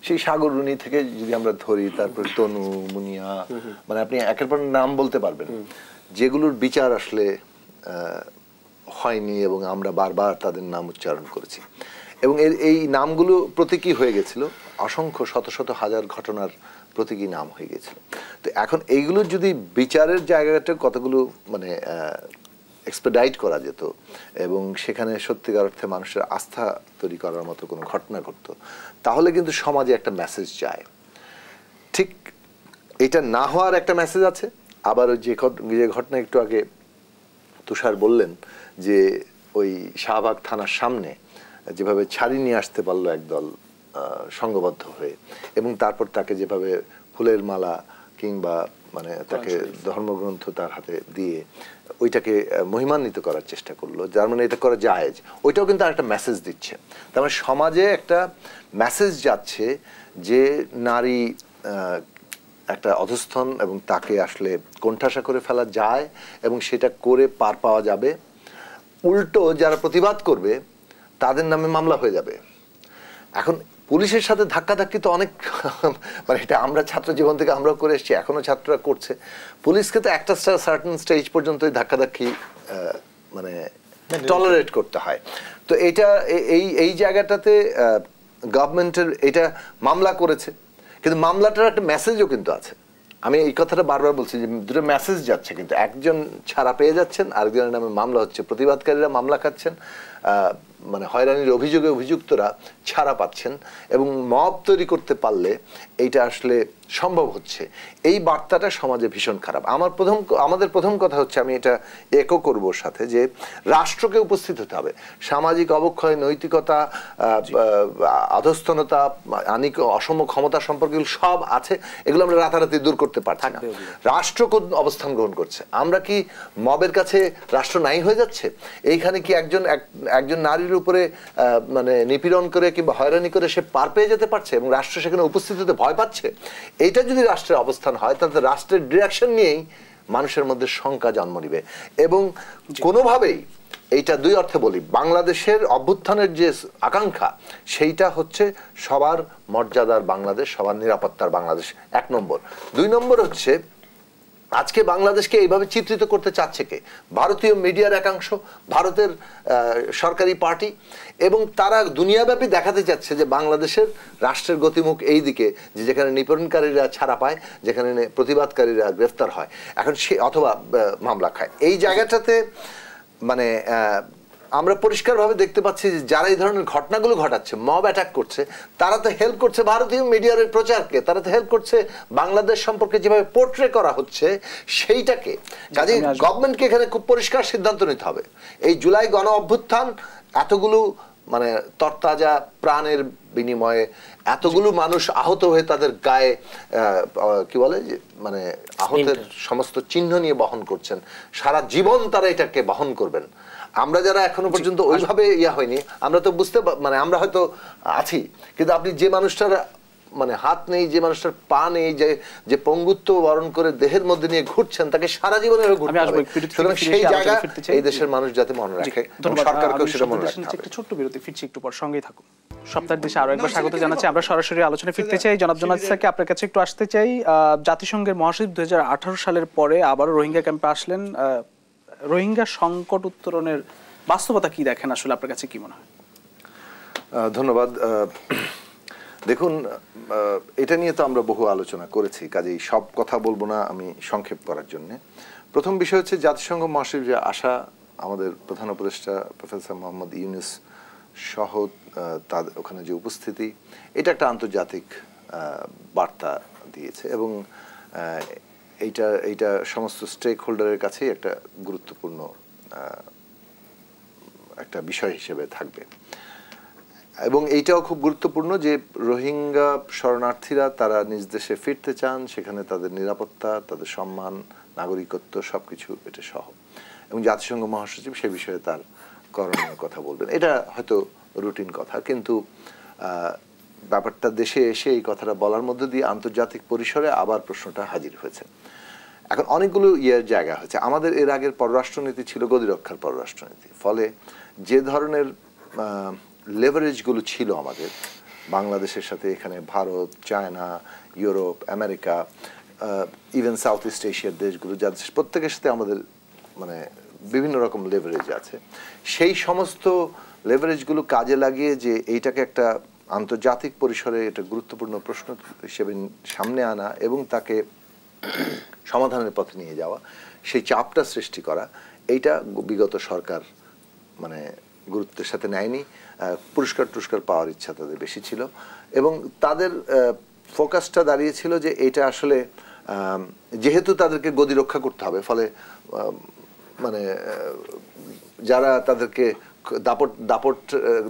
সেই সাগররুনি থেকে যদি আমরা ধরি, তারপর তনু, মুনিয়া, মানে আপনি একের পর নাম বলতে পারবেন, যেগুলোর বিচার আসলে হয়নি এবং আমরা বারবার তাদের নাম উচ্চারণ করেছি, এবং এই নামগুলো প্রতীকী হয়ে গেছিল, অসংখ্য শত শত হাজার ঘটনার প্রতীকী নাম হয়ে গেছিল। তো এখন এইগুলোর যদি বিচারের জায়গাটা কতগুলো মানে এক্সপেডাইট করা যেত এবং সেখানে সত্যিকার অর্থে মানুষের আস্থা তৈরি করার মতো কোনো ঘটনা ঘটতো, তাহলে কিন্তু সমাজে একটা মেসেজ যায়। ঠিক এটা না হওয়ার একটা মেসেজ আছে। আবার ওই যে ঘটনা একটু আগে তুষার বললেন যে ওই শাহবাগ থানার সামনে যেভাবে ছাড়ি নিয়ে আসতে পারলো একদল সংঘবদ্ধ হয়ে, এবং তারপর তাকে যেভাবে ফুলের মালা কিংবা মানে তাকে ধর্মগ্রন্থ তার হাতে দিয়ে ওইটাকে মহিমান্বিত করার চেষ্টা করলো, যার মানে এটা করা জায়েজ, ওইটাও কিন্তু আরেকটা মেসেজ দিচ্ছে। তার মানে সমাজে একটা মেসেজ যাচ্ছে যে নারী একটা অধস্থন এবং তাকে আসলে কোণঠাসা করে ফেলা যায় এবং সেটা করে পার পাওয়া যাবে। উল্টো যারা প্রতিবাদ করবে তাদের নামে মামলা হয়ে যাবে। এখন পুলিশের সাথে ধাক্কাধাক্কি তো অনেক, মানে এটা আমরা ছাত্র জীবন থেকে আমরাও করে এসেছি, এখনো ছাত্ররা করছে। পুলিশকে তো একটা সার্টেন স্টেজ পর্যন্ত ধাক্কাধাক্কি মানে টলারেট করতে হয়। তো এটা এই জায়গাটাতে গভর্নমেন্টের এটা মামলা করেছে, কিন্তু মামলাটার একটা মেসেজও কিন্তু আছে। আমি এই কথাটা বারবার বলছি যে দুটো মেসেজ যাচ্ছে, কিন্তু একজন ছাড়া পেয়ে যাচ্ছেন, আরেকজনের নামে মামলা হচ্ছে, প্রতিবাদকারীরা মামলা খাচ্ছেন, মানে হয়রানির অভিযোগে অভিযুক্তরা ছাড়া পাচ্ছেন, এবং মব তৈরি করতে পারলে এইটা আসলে সম্ভব হচ্ছে। এই বার্তাটা সমাজে ভীষণ খারাপ। আমাদের প্রথম কথা হচ্ছে, আমি এটা একো করব সাথে, যে রাষ্ট্রকে উপস্থিত হতে হবে। সামাজিক অবক্ষয়, নৈতিকতা, অধস্তনতা, আনিক অসম ক্ষমতা সম্পর্কে সব আছে, এগুলো আমরা রাতারাতি দূর করতে পারছি না। রাষ্ট্র কোন অবস্থান গ্রহণ করছে? আমরা কি মবের কাছে রাষ্ট্র নাই হয়ে যাচ্ছে? এইখানে কি একজন নারীর উপরে মানে নিপীড়ন করে কিংবা হয়রানি করে সে পার পেয়ে যেতে পারছে এবং রাষ্ট্র সেখানে উপস্থিত হতে ভয় পাচ্ছে? এটা যদি রাষ্ট্রের অবস্থান হয়, তাহলে রাষ্ট্রের ডিরেকশন নিয়েই মানুষের মধ্যে শঙ্কা জন্ম নিবে। এবং কোনোভাবেই এইটা দুই অর্থে বলি, বাংলাদেশের অভ্যুত্থানের যে আকাঙ্ক্ষা, সেইটা হচ্ছে সবার মর্যাদার বাংলাদেশ, সবার নিরাপত্তার বাংলাদেশ, 1 নম্বর। 2 নম্বর হচ্ছে, আজকে বাংলাদেশকে এইভাবে চিত্রিত করতে চাচ্ছে কে? ভারতীয় মিডিয়ার একাংশ, ভারতের সরকারি পার্টি, এবং তারা দুনিয়াব্যাপী দেখাতে চাচ্ছে যে বাংলাদেশের রাষ্ট্রের গতিমুখ এই দিকে, যে যেখানে নিপীড়নকারীরা ছাড়া পায়, যেখানে প্রতিবাদকারীরা গ্রেফতার হয় এখন সে অথবা মামলা খায়। এই জায়গাটাতে মানে আমরা পরিষ্কারভাবে দেখতে পাচ্ছি যে যারা এই ধরনের ঘটনাগুলো ঘটাচ্ছে, মব অ্যাটাক করছে, তারা তো হেল্প করছে ভারতীয় মিডিয়ার প্রচারকে, তারা তো হেল্প করছে বাংলাদেশ সম্পর্কে যেভাবে পোর্ট্রে করা হচ্ছে সেইটাকে। কাজে গভর্নমেন্টকে এখানে খুব পরিষ্কার সিদ্ধান্ত নিতে হবে। এই জুলাই গণ অভ্যুত্থান এতগুলো মানে তরতাজা প্রাণের বিনিময়ে এতগুলো মানুষ আহত হয়ে তাদের গায়ে কি বলে যে মানে আহতের সমস্ত চিহ্ন নিয়ে বহন করছেন, সারা জীবন তারা এটাকে বহন করবেন। আমরা যারা এখনো পর্যন্ত ওইভাবে হয়নি, আমরা তো বুঝতে মানে আমরা হয়তো আছি, কিন্তু আপনি যে মানুষটার মানে হাত নেই, যে মানুষটার পা নেই, যে পঙ্গুত্ব বরণ করে দেহের মধ্যে নিয়ে ঘুরছেন, তাকে সারা জীবনে ঘুরতে হবে। সুতরাং সেই জায়গা এই দেশের মানুষ যাতে মনে রাখে, সরকারকেও সেটা মনে রাখতে হবে। একটা ছোট্ট বিরতি, ফিরছি একটু পর, সঙ্গেই থাকুন। সপ্তাহের দেশে আরো একবার স্বাগত জানাচ্ছি। আমরা সরাসরি আলোচনায় ফিরতে চাই। জনাব জোনায়েদ স্যারকে আপনার কাছে একটু আসতে চাই। জাতিসংঘের মহাসচিব 2018 সালের পরে আবারও রোহিঙ্গা ক্যাম্পে আসলেন। রোহিঙ্গা সংকট উত্তরণের বাস্তবতা কি দেখেন আসলে, আপনার কাছে কি মনে হয়? ধন্যবাদ। দেখুন, এটা নিয়ে তো আমরা বহু আলোচনা করেছি, কাজেই সব কথা বলবো না, আমি সংক্ষেপ করার জন্য। প্রথম বিষয় হচ্ছে জাতিসংঘ মহাসচিব যে আসা, আমাদের প্রধান উপদেষ্টা প্রফেসর মোহাম্মদ ইউনূস সহ তাদের ওখানে যে উপস্থিতি, এটা একটা আন্তর্জাতিক বার্তা দিয়েছে এবং এইটা সমস্ত স্টেক হোল্ডারের কাছেই একটা গুরুত্বপূর্ণ একটা বিষয় হিসেবে থাকবে। এবং এইটাও খুব গুরুত্বপূর্ণ যে রোহিঙ্গা শরণার্থীরা তারা নিজ দেশে ফিরতে চান, সেখানে তাদের নিরাপত্তা, তাদের সম্মান, নাগরিকত্ব সবকিছু এটা সহ। এবং জাতিসংঘ মহাসচিব সে বিষয়ে তার করণীয় কথা বলবেন। এটা হয়তো রুটিন কথা, কিন্তু ব্যাপারটা দেশে এসে এই কথাটা বলার মধ্যে দিয়ে আন্তর্জাতিক পরিসরে আবার প্রশ্নটা হাজির হয়েছে। এখন অনেকগুলো জায়গা হয়েছে। আমাদের এর আগের পররাষ্ট্রনীতি ছিল গদিরক্ষার পররাষ্ট্রনীতি, ফলে যে ধরনের লেভারেজগুলো ছিল আমাদের বাংলাদেশের সাথে, এখানে Bharat, China, Europe, America, even south east এশিয়ার দেশগুলো, যাদের প্রত্যেকের সাথে আমাদের মানে বিভিন্ন রকম লেভারেজ আছে, সেই সমস্ত লেভারেজগুলো কাজে লাগিয়ে যে এইটাকে একটা আন্তর্জাতিক পরিসরে এটা গুরুত্বপূর্ণ প্রশ্ন হিসেবে সামনে আনা এবং তাকে সমাধানের পথে নিয়ে যাওয়া, সেই চাপটা সৃষ্টি করা, এইটা বিগত সরকার মানে গুরুত্বের সাথে নেয়নি। পুরস্কার পাওয়ার ইচ্ছা তাদের বেশি ছিল এবং তাদের ফোকাসটা দাঁড়িয়েছিল যে এটা আসলে যেহেতু তাদেরকে গদি রক্ষা করতে হবে, ফলে মানে যারা তাদেরকে দাপট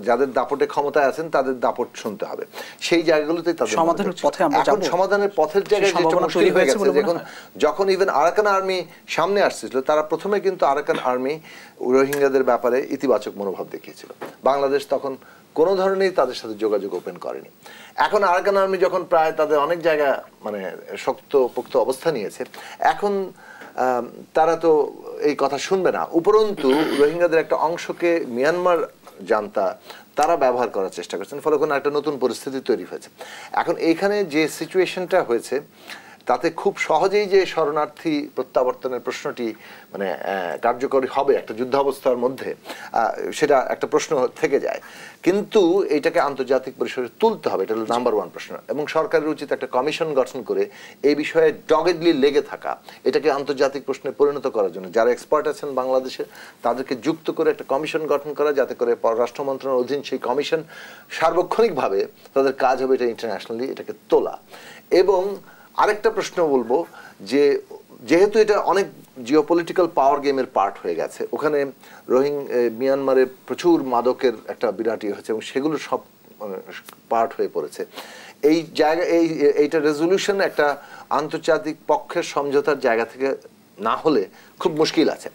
যাদের দাপটে ক্ষমতায় আছেন তাদের দাপট শুনতে হবে, সেই জায়গাগুলোতেই তাদের সমাধানের পথে আমরা যাব। সমাধানের পথের জায়গায় যেটা মুশকিল হয়ে গেছে, যখন ইভেন আরাকান আর্মি সামনে আসছিল, তারা প্রথমে কিন্তু আরাকান আর্মি রোহিঙ্গাদের ব্যাপারে ইতিবাচক মনোভাব দেখিয়েছিল। বাংলাদেশ তখন কোনো ধরনেরই তাদের সাথে যোগাযোগ ওপেন করেনি। এখন আরাকান আর্মি যখন প্রায় তাদের অনেক জায়গা মানে শক্তপোক্ত অবস্থা নিয়েছে, এখন তারা তো এই কথা শুনবে না। উপরন্তু রোহিঙ্গাদের একটা অংশকে মিয়ানমার জান্তা তারা ব্যবহার করার চেষ্টা করছেন, ফলে কোনো একটা নতুন পরিস্থিতি তৈরি হয়েছে। এখন এইখানে যে সিচুয়েশনটা হয়েছে তাতে খুব সহজেই যে শরণার্থী প্রত্যাবর্তনের প্রশ্নটি মানে কার্যকরী হবে একটা যুদ্ধাবস্থার মধ্যে, সেটা একটা প্রশ্ন থেকে যায়। কিন্তু এটাকে আন্তর্জাতিক পরিসরে তুলতে হবে, এটা হলো নাম্বার ওয়ান প্রশ্ন। এবং সরকারের উচিত একটা কমিশন গঠন করে এই বিষয়ে ডগেডলি লেগে থাকা, এটাকে আন্তর্জাতিক প্রশ্নে পরিণত করার জন্য যারা এক্সপার্ট আছেন বাংলাদেশে তাদেরকে যুক্ত করে একটা কমিশন গঠন করা, যাতে করে পররাষ্ট্র মন্ত্রণালয়ের অধীন সেই কমিশন সার্বক্ষণিকভাবে তাদের কাজ হবে এটা ইন্টারন্যাশনালি এটাকে তোলা। এবং আরেকটা প্রশ্ন বলবো যে যেহেতু এটা অনেক জিওপলিটিক্যাল পাওয়ার গেমের পার্ট হয়ে গেছে, ওখানে মিয়ানমারে প্রচুর মাদকের একটা বিরাট হয়েছে এবং সেগুলো সব পার্ট হয়ে পড়েছে। এই জায়গা এইটা রেজলিউশন একটা আন্তর্জাতিক পক্ষের সমঝোতার জায়গা থেকে না হলে খুব মুশকিল আছে।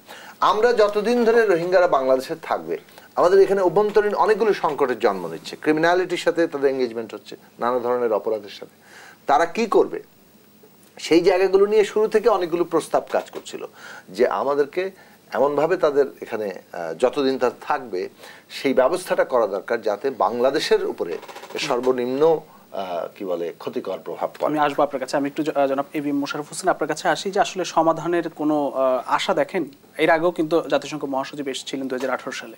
আমরা যতদিন ধরে রোহিঙ্গারা বাংলাদেশে থাকবে, আমাদের এখানে অভ্যন্তরীণ অনেকগুলো সংকটের জন্ম দিচ্ছে। ক্রিমিনালিটির সাথে তাদের এঙ্গেজমেন্ট হচ্ছে, নানা ধরনের অপরাধের সাথে। তারা কি করবে সেই জায়গাগুলো নিয়ে শুরু থেকে অনেকগুলো প্রস্তাব কাজ করছিল যে আমাদেরকে এমনভাবে তাদের এখানে যতদিন তার থাকবে সেই ব্যবস্থাটা করা দরকার যাতে বাংলাদেশের উপরে সর্বনিম্ন কি বলে ক্ষতিকর প্রভাব পড়ে। আমি আসবো আপনার কাছে। আমি একটু জনাব এবি মোশাররফ হোসেন আপনার কাছে আসি যে আসলে সমাধানের কোনো আশা দেখেন? এর আগেও কিন্তু জাতিসংঘ মহাসচিব এসেছিলেন 2018 সালে।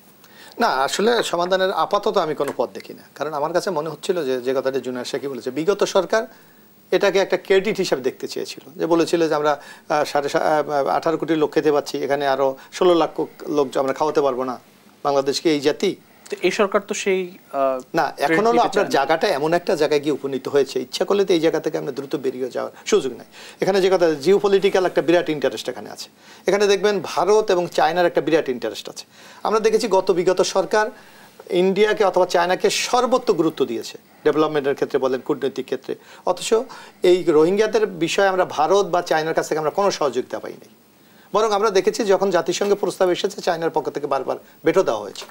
না, আসলে সমাধানের আপাতত আমি কোনো পথ দেখি না। কারণ আমার কাছে মনে হচ্ছিল যে কথাটা জুনিয়র সাকি বলেছে, বিগত সরকার এটাকে একটা ক্রেডিট হিসাবে দেখতে চেয়েছিল, যে বলেছিল যে আমরা 18 কোটি লোক খেতে পাচ্ছি, এখানে আরো 16 লাখ লোক আমরা খাওয়াতে পারবো না, বাংলাদেশকে এই জাতি। এই সরকার তো সেই না, এখন হলো আপনার জায়গাটা এমন একটা জায়গায় গিয়ে উপনীত হয়েছে, ইচ্ছা করলে তো এই জায়গা থেকে আমরা দ্রুত বেরিয়ে যাওয়ার সুযোগ নাই। এখানে যে কথা জিওপলিটিক্যাল একটা বিরাট ইন্টারেস্ট এখানে আছে। এখানে দেখবেন ভারত এবং চায়নার একটা বিরাট ইন্টারেস্ট আছে। আমরা দেখেছি বিগত সরকার ইন্ডিয়াকে অথবা চায়নাকে সর্বোচ্চ গুরুত্ব দিয়েছে ডেভেলপমেন্টের ক্ষেত্রে বলেন, কূটনৈতিক ক্ষেত্রে। অথচ এই রোহিঙ্গাদের বিষয়ে আমরা ভারত বা চায়নার কাছ থেকে আমরা কোনো সহযোগিতা পাইনি। বরং আমরা দেখেছি যখন জাতিসংঘে প্রস্তাব এসেছে চায়নার পক্ষ থেকে বারবার ভেটো দেওয়া হয়েছে।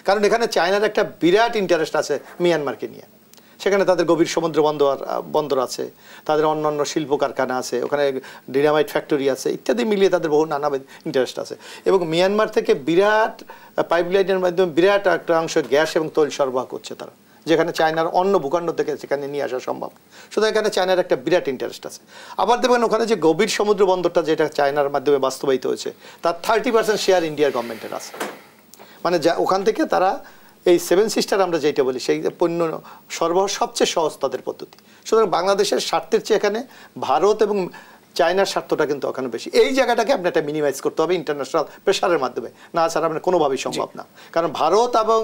কারণ এখানে চায়নার একটা বিরাট ইন্টারেস্ট আছে মিয়ানমারকে নিয়ে। সেখানে তাদের গভীর সমুদ্র বন্দর আছে, তাদের অন্যান্য শিল্প কারখানা আছে, ওখানে ডিনামাইট ফ্যাক্টরি আছে, ইত্যাদি মিলিয়ে তাদের বহু নানা ইন্টারেস্ট আছে। এবং মিয়ানমার থেকে বিরাট পাইপলাইনের মাধ্যমে বিরাট একটা অংশ গ্যাস এবং তৈল সরবরাহ করছে তারা, যেখানে চায়নার অন্য ভূখণ্ড থেকে সেখানে নিয়ে আসা সম্ভব। সুতরাং এখানে চায়নার একটা বিরাট ইন্টারেস্ট আছে। আবার দেখবেন ওখানে যে গভীর সমুদ্র বন্দরটা যেটা চায়নার মাধ্যমে বাস্তবায়িত হয়েছে, তার 30% শেয়ার ইন্ডিয়ার গভর্নমেন্টের আছে। মানে ওখান থেকে তারা এই 7 সিস্টার আমরা যেটা বলি, সেই পণ্য সরবরাহ সবচেয়ে সহজ তাদের পদ্ধতি। সুতরাং বাংলাদেশের স্বার্থের চেয়ে এখানে ভারত এবং চায়নার স্বার্থটা কিন্তু ওখানে বেশি। এই জায়গাটাকে আপনি একটা মিনিমাইজ করতে হবে ইন্টারন্যাশনাল প্রেশারের মাধ্যমে, না ছাড়া আপনার কোনোভাবেই সম্ভব না। কারণ ভারত এবং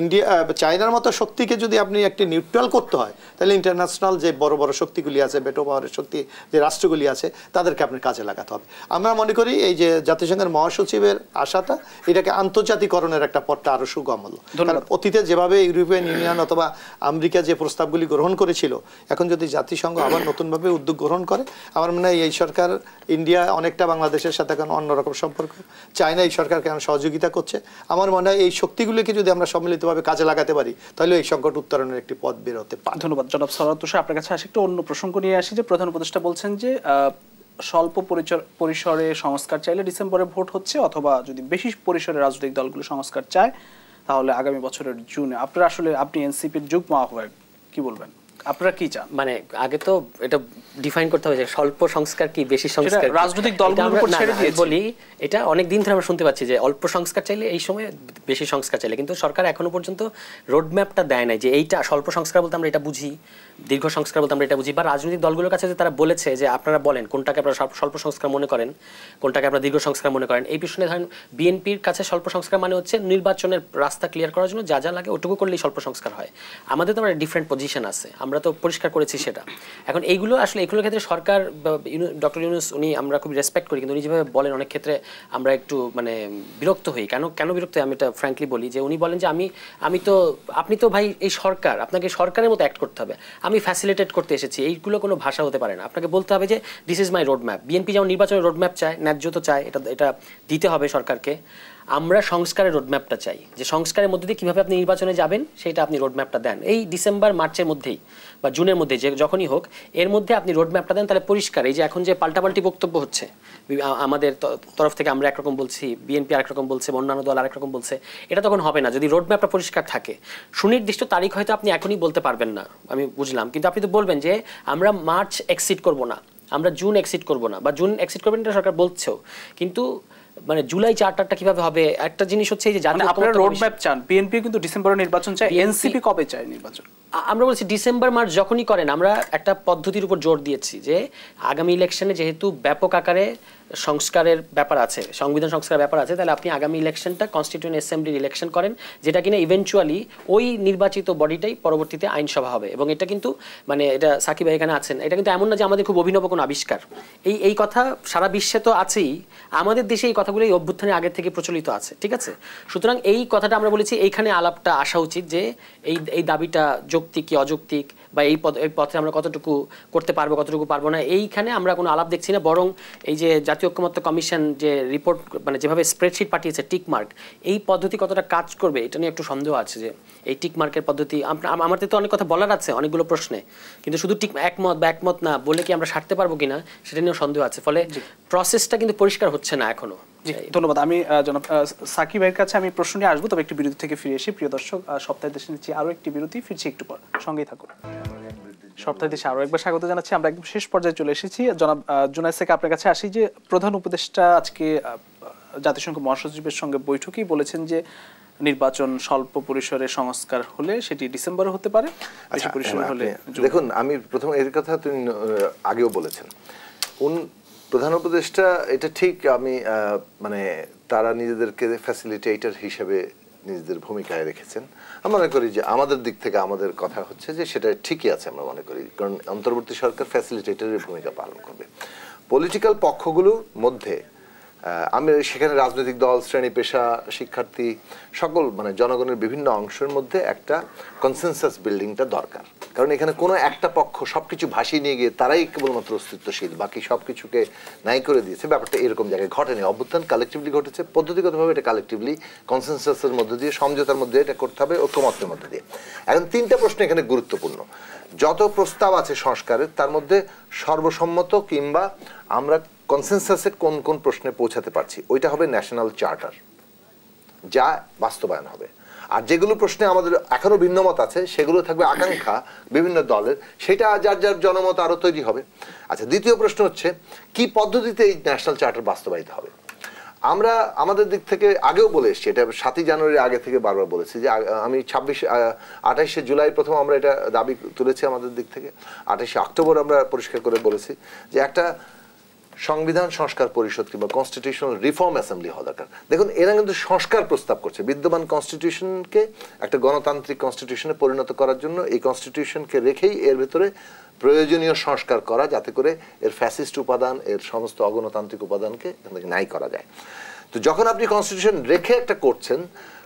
ইন্ডিয়া চায়নার মতো শক্তিকে যদি আপনি একটি নিউট্রাল করতে হয়, তাহলে ইন্টারন্যাশনাল যে বড় বড় শক্তিগুলি আছে, বেটো পাওয়ারের শক্তি যে রাষ্ট্রগুলি আছে, তাদেরকে আপনি কাজে লাগাতে হবে। আমরা মনে করি এই যে জাতিসংঘের মহাসচিবের আশাটা, এটাকে আন্তর্জাতিকরণের একটা পথটা আরো সুগম হলো। কারণ অতীতে যেভাবে ইউরোপিয়ান ইউনিয়ন অথবা আমেরিকা যে প্রস্তাবগুলি গ্রহণ করেছিল, এখন যদি জাতিসংঘ আবার নতুনভাবে উদ্যোগ গ্রহণ করে, আমার মনে হয় এই সরকার, ইন্ডিয়া অনেকটা বাংলাদেশের সাথে এখন অন্যরকম সম্পর্ক, চায়না এই সরকারকে এখন সহযোগিতা করছে। আমার মনে হয় এই শক্তিগুলিকে যদি আমরা সম্মিলিতভাবে কাজে লাগাতে পারি, তাহলে এই সংকট উত্তরণের একটি পথ বের হতে পারে। ধন্যবাদ জনাব সরওয়ার তুষার। আপনার কাছে আসি একটু অন্য প্রসঙ্গ নিয়ে আসি, যে প্রধান উপদেষ্টা বলছেন যে স্বল্প পরিসরে সংস্কার চাইলে ডিসেম্বরে ভোট হচ্ছে, অথবা যদি বেশি পরিসরে রাজনৈতিক দলগুলো সংস্কার চায় তাহলে আগামী বছরের জুনে। আপনারা আসলে, আপনি এনসিপির যুগ্ম আহ্বায়ক, কি বলবেন, আপনারা কি চান? মানে আগে তো এটা ডিফাইন করতে হবে যে স্বল্প সংস্কার কি বেশি সংস্কার, রাজনৈতিক দলগুলোর উপর ছেড়ে দিয়েছি। বলি এটা অনেক দিন ধরে আমরা শুনতে পাচ্ছি যে অল্প সংস্কার চাইলে এই সময়, বেশি সংস্কার চাইলে, কিন্তু সরকার এখনো পর্যন্ত রোডম্যাপটা দেয় নাই যে এইটা স্বল্প সংস্কার বলতে আমরা এটা বুঝি, দীর্ঘ সংস্কার বলতে আমরা এটা বুঝি, বা রাজনৈতিক দলগুলোর কাছে যে তারা বলেছে যে আপনারা বলেন কোনটাকে আপনারা স্বল্প সংস্কার মনে করেন, কোনটাকে আপনারা দীর্ঘ সংস্কার মনে করেন। এই পিছনে ধরেন বিএনপির কাছে স্বল্প সংস্কার মানে হচ্ছে নির্বাচনের রাস্তা ক্লিয়ার করার জন্য যা যা লাগে ওটুকু করলেই স্বল্প সংস্কার হয়। আমাদের তো একটা ডিফারেন্ট পজিশন আছে, আমরা তো পরিষ্কার করেছি সেটা। এখন এইগুলো আসলে এগুলোর ক্ষেত্রে সরকার, ডক্টর ইউনূস উনি আমরা খুব রেসপেক্ট করি, কিন্তু উনি যেভাবে বলেন অনেক ক্ষেত্রে আমরা একটু মানে বিরক্ত হই। কেন বিরক্ত হই আমি এটা ফ্র্যাঙ্কলি বলি, যে উনি বলেন যে আমি তো, আপনি তো ভাই এই সরকার, আপনাকে সরকারের মতো অ্যাক্ট করতে হবে, আমি ফ্যাসিলিটেট করতে এসেছি, এইগুলো কোনো ভাষা হতে পারে না। আপনাকে বলতে হবে যে this is my road map. BNP যেমন নির্বাচনের রোড ম্যাপ চায়, ন্যায্য তো চায়, এটা দিতে হবে সরকারকে। আমরা সংস্কারের রোডম্যাপটা চাই, যে সংস্কারের মধ্যে দিয়ে কীভাবে আপনি নির্বাচনে যাবেন সেটা আপনি রোডম্যাপটা দেন। এই ডিসেম্বর মার্চের মধ্যেই বা জুনের মধ্যে, যে যখনই হোক, এর মধ্যে আপনি রোডম্যাপটা দেন, তাহলে পরিষ্কার। এই যে এখন যে পাল্টাপাল্টি বক্তব্য হচ্ছে আমাদের তরফ থেকে, আমরা একরকম বলছি, বিএনপি আরেক রকম বলছে, অন্যান্য দল আরেক রকম বলছে, এটা তখন হবে না যদি রোডম্যাপটা পরিষ্কার থাকে। সুনির্দিষ্ট তারিখ হয়তো আপনি এখনই বলতে পারবেন না, আমি বুঝলাম, কিন্তু আপনি তো বলবেন যে আমরা মার্চ এক্সিড করব না, আমরা জুন এক্সিড করব না, বা জুন এক্সিড করবেন, এটা সরকার বলছেও, কিন্তু মানে জুলাই চার্টারটা কিভাবে হবে? একটা জিনিস হচ্ছে এই যে আপনারা রোড ম্যাপ চান, বিএনপি কিন্তু ডিসেম্বরে নির্বাচন চায়, এনসিপি কবে চায় নির্বাচন? আমরা বলছি ডিসেম্বর মার্চ যখনই করেন, আমরা একটা পদ্ধতির উপর জোর দিয়েছি যে আগামী ইলেকশনে যেহেতু ব্যাপক আকারে সংস্কারের ব্যাপার আছে, সংবিধান সংস্কারের ব্যাপার আছে, তাহলে আপনি আগামী ইলেকশনটা কনস্টিটিউয়েন্ট অ্যাসেম্বলির ইলেকশন করেন, যেটা কিনা ইভেনচুয়ালি ওই নির্বাচিত বডিটাই পরবর্তীতে আইনসভা হবে। এবং এটা কিন্তু মানে এটা সাকিব ভাই এখানে আছেন, এটা কিন্তু এমন না যে আমাদের খুব অভিনব কোনো আবিষ্কার। এই কথা সারা বিশ্বে তো আছেই, আমাদের দেশে এই কথাগুলো এই অভ্যুত্থানের আগে থেকে প্রচলিত আছে, ঠিক আছে? সুতরাং এই কথাটা আমরা বলেছি, এইখানে আলাপটা আসা উচিত যে এই দাবিটা যৌক্তিক কি অযৌক্তিক, বা এই পথে আমরা কতটুকু করতে পারবো, কতটুকু পারবো না, এইখানে আমরা কোনো আলাপ দেখছি না। বরং এই যে জাতীয় ঐক্যমত্য কমিশন যে রিপোর্ট, মানে যেভাবে স্প্রেডশিট পাঠিয়েছে টিক মার্ক, এই পদ্ধতি কতটা কাজ করবে এটা নিয়ে একটু সন্দেহ আছে। যে এই টিক মার্কের পদ্ধতি, আমাদের তো অনেক কথা বলার আছে অনেকগুলো প্রশ্নে, কিন্তু শুধু টিক একমত না বলে কি আমরা সারতে পারবো কিনা সেটা নিয়েও সন্দেহ আছে। ফলে প্রসেসটা কিন্তু পরিষ্কার হচ্ছে না এখনো। ধন্যবাদ। আমি জনাব সাকিব ভাইয়ের কাছে আমি প্রশ্ন নিয়ে আসবো, তবে একটি বিরতি থেকে ফিরে এসি। প্রিয় দর্শক, সপ্তাহে দেশে নিচ্ছি আরও একটি বিরতি, ফিরছি একটু পর, সঙ্গেই থাকুন। সপ্তাহে দেশে আরও একবার স্বাগত জানাচ্ছি। আমরা একদম শেষ পর্যায়ে চলে এসেছি। জনাব জুনায়েদ সাকি, আপনার কাছে আসি যে প্রধান উপদেষ্টা আজকে জাতিসংঘ মহাসচিবের সঙ্গে বৈঠকেই বলেছেন যে নির্বাচন স্বল্প পরিসরে সংস্কার হলে সেটি ডিসেম্বরে হতে পারে, বেশি পরিসরে হলে। দেখুন, আমি প্রথম এর কথা তিনি আগেও বলেছেন, প্রধান উপদেষ্টা এটা ঠিক, আমি মানে তারা নিজেদেরকে ফ্যাসিলিটেটর হিসেবে নিজেদের ভূমিকায় রেখেছেন। আমরা মনে করি যে আমাদের দিক থেকে আমাদের কথা হচ্ছে যে সেটা ঠিকই আছে, আমরা মনে করি, কারণ অন্তর্বর্তী সরকার ফ্যাসিলিটেটরের ভূমিকা পালন করবে। পলিটিক্যাল পক্ষগুলোর মধ্যে আমি সেখানে রাজনৈতিক দল, শ্রেণী পেশা, শিক্ষার্থী, সকল মানে জনগণের বিভিন্ন অংশের মধ্যে একটা কনসেনসাস বিল্ডিংটা দরকার। কারণ এখানে কোনো একটা পক্ষ সবকিছু ভাসিয়ে নিয়ে গিয়ে তারাই কেবলমাত্র অস্তিত্বশীল, বাকি সবকিছুকে নাই করে দিয়েছে, ব্যাপারটা এরকম জায়গায় ঘটেনি। অভ্যুত্থান কালেকটিভলি ঘটেছে, পদ্ধতিগতভাবে এটা কালেকটিভলি কনসেনসাসের মধ্যে দিয়ে, সমঝোতার মধ্যে এটা করতে হবে, ঐক্যমত্যের মধ্যে দিয়ে। এখন তিনটা প্রশ্ন এখানে গুরুত্বপূর্ণ। যত প্রস্তাব আছে সংস্কারের, তার মধ্যে সর্বসম্মত কিংবা আমরা কনসেনসাসে কোন কোন প্রশ্নে পৌঁছাতে পারছি, ওইটা হবে ন্যাশনাল চার্টার, যা বাস্তবায়ন হবে। আর যেগুলো প্রশ্নে আমাদের এখনো ভিন্নমত আছে, সেগুলো থাকবে আকাঙ্ক্ষা বিভিন্ন দলের, সেটা যার যার জনমত আরো তৈরি হবে। আচ্ছা, দ্বিতীয় প্রশ্ন হচ্ছে কি পদ্ধতিতে এই ন্যাশনাল চার্টার বাস্তবায়িত হবে। আমরা আমাদের দিক থেকে আগেও বলে এসেছি, এটা 7ই জানুয়ারির আগে থেকে বারবার বলেছি যে আমি 28শে জুলাই প্রথম আমরা এটা দাবি তুলেছি আমাদের দিক থেকে, 28শে অক্টোবর আমরা পরিষ্কার করে বলেছি যে একটা সংবিধান সংস্কার পরিষদ কিংবা কনস্টিটিউশনাল রিফর্ম অ্যাসেম্বলি হওয়া দরকার। দেখুন এরা কিন্তু সংস্কার প্রস্তাব করছে, বিদ্যমান কনস্টিটিউশনকে একটা গণতান্ত্রিক কনস্টিটিউশনে পরিণত করার জন্য এই কনস্টিটিউশনকে রেখেই এর ভেতরে প্রয়োজনীয় সংস্কার করা, যাতে করে এর ফ্যাসিস্ট উপাদান, এর সমস্ত অগণতান্ত্রিক উপাদানকে নাই করা যায়। তো যখন আপনি কনস্টিটিউশন রেখে একটা করছেন,